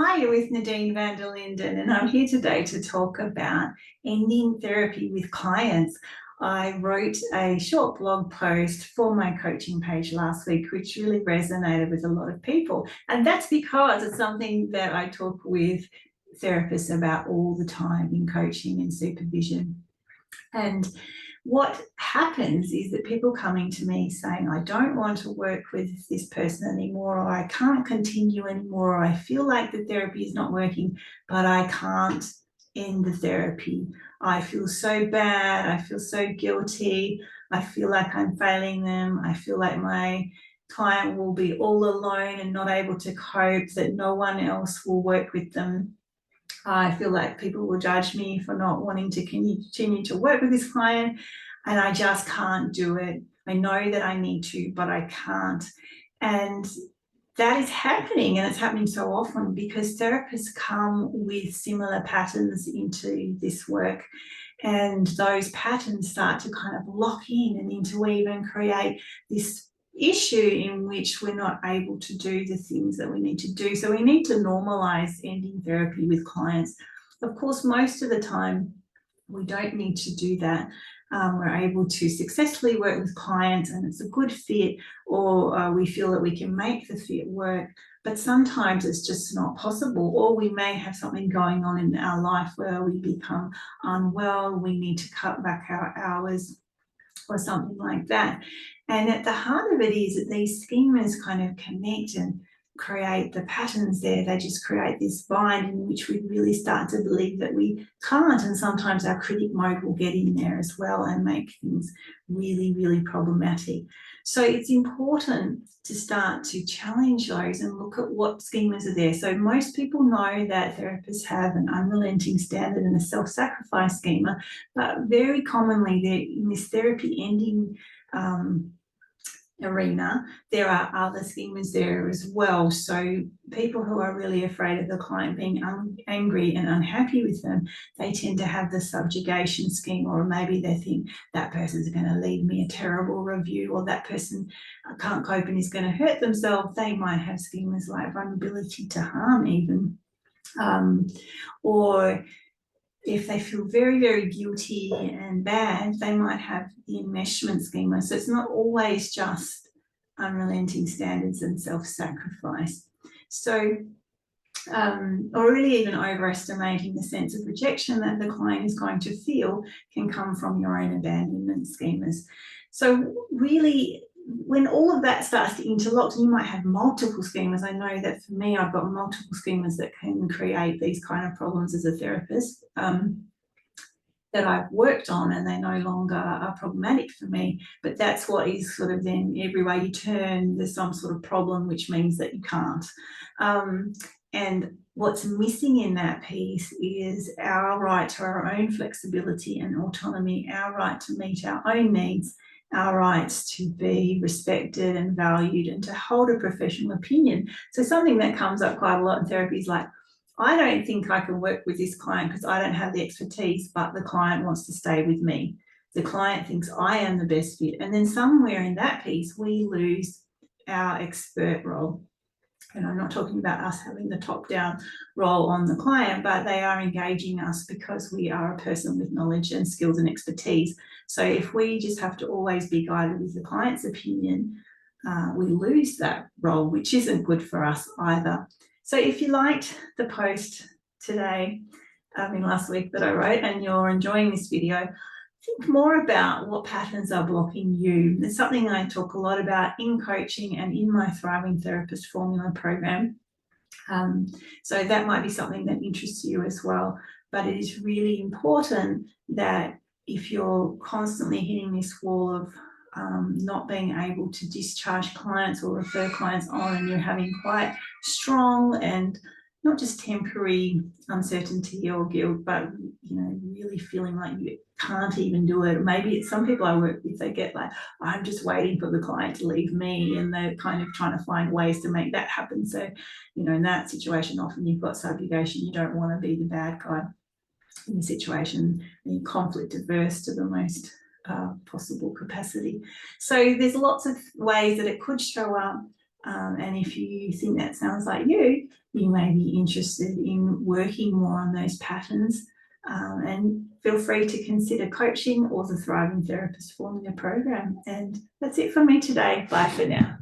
Hi, you're with Nadine van der Linden, and I'm here today to talk about ending therapy with clients. I wrote a short blog post for my coaching page last week, which really resonated with a lot of people. And that's because it's something that I talk with therapists about all the time in coaching and supervision. And what happens is that people coming to me saying, I don't want to work with this person anymore, or I can't continue anymore, or I feel like the therapy is not working, but I can't end the therapy. I feel so bad. I feel so guilty. I feel like I'm failing them. I feel like my client will be all alone and not able to cope, that no one else will work with them. I feel like people will judge me for not wanting to continue to work with this client, and I just can't do it. I know that I need to, but I can't. And that is happening, and it's happening so often because therapists come with similar patterns into this work, and those patterns start to kind of lock in and interweave and create this issue in which we're not able to do the things that we need to do. So we need to normalize ending therapy with clients. Of course, most of the time we don't need to do that. We're able to successfully work with clients and it's a good fit, or we feel that we can make the fit work, but sometimes it's just not possible, or we may have something going on in our life where we become unwell, we need to cut back our hours or something like that. And at the heart of it is that these schemas kind of connect and create the patterns there. They just create this bind in which we really start to believe that we can't. And sometimes our critic mode will get in there as well and make things really, really problematic. So it's important to start to challenge those and look at what schemas are there. So most people know that therapists have an unrelenting standard and a self-sacrifice schema, but very commonly in this therapy ending arena, there are other schemas there as well. So people who are really afraid of the client being angry and unhappy with them, they tend to have the subjugation scheme, or maybe they think that person's going to leave me a terrible review, or that person can't cope and is going to hurt themselves. They might have schemas like vulnerability to harm even, or if they feel very, very guilty and bad, they might have the enmeshment schema. So it's not always just unrelenting standards and self-sacrifice. So, or really even overestimating the sense of rejection that the client is going to feel can come from your own abandonment schemas. So really, when all of that starts to interlock, you might have multiple schemas. I know that for me, I've got multiple schemas that can create these kind of problems as a therapist that I've worked on, and they no longer are problematic for me. But that's what is sort of then every way you turn, there's some sort of problem, which means that you can't. And what's missing in that piece is our right to our own flexibility and autonomy, our right to meet our own needs, our rights to be respected and valued, and to hold a professional opinion. So something that comes up quite a lot in therapy is like, I don't think I can work with this client because I don't have the expertise, but the client wants to stay with me. The client thinks I am the best fit. And then somewhere in that piece, we lose our expert role. And I'm not talking about us having the top-down role on the client, but they are engaging us because we are a person with knowledge and skills and expertise. So if we just have to always be guided with the client's opinion, we lose that role, which isn't good for us either. So if you liked the post today, last week that I wrote, and you're enjoying this video, think more about what patterns are blocking you. It's something I talk a lot about in coaching and in my Thriving Therapist Formula program. So that might be something that interests you as well. But it is really important that if you're constantly hitting this wall of not being able to discharge clients or refer clients on, and you're having quite strong and not just temporary uncertainty or guilt, but really feeling like you can't even do it. Maybe it's some people I work with, they get like, I'm just waiting for the client to leave me, and they're kind of trying to find ways to make that happen. So, in that situation, often you've got subjugation. You don't want to be the bad guy in the situation, and you're conflict averse to the most possible capacity. So there's lots of ways that it could show up. And if you think that sounds like you may be interested in working more on those patterns, and feel free to consider coaching or the Thriving Therapist Formula program. And that's it for me today. Bye for now.